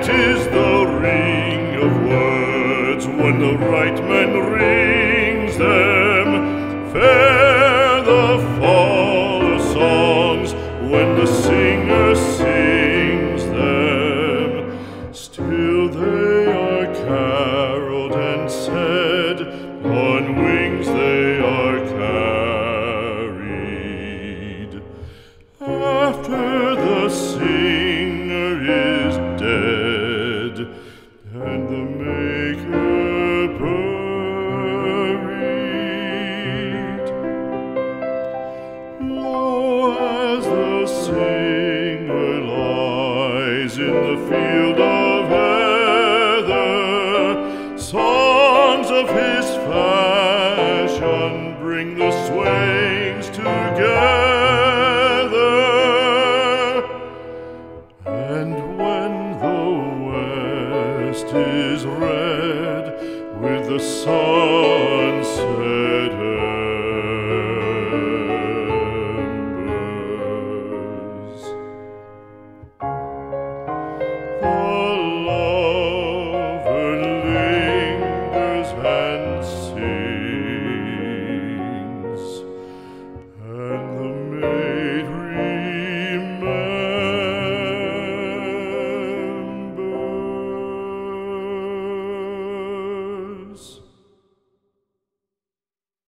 Sweet is the ring of words when the right man rings them. Fair the fall of songs when the singer sings them. Still they are caroled and said, on wings they are carried. After the singer is dead and the maker buried, lo, as the singer lies in the field of heather, songs of his fashion bring the swains together. And when the west is red with the sun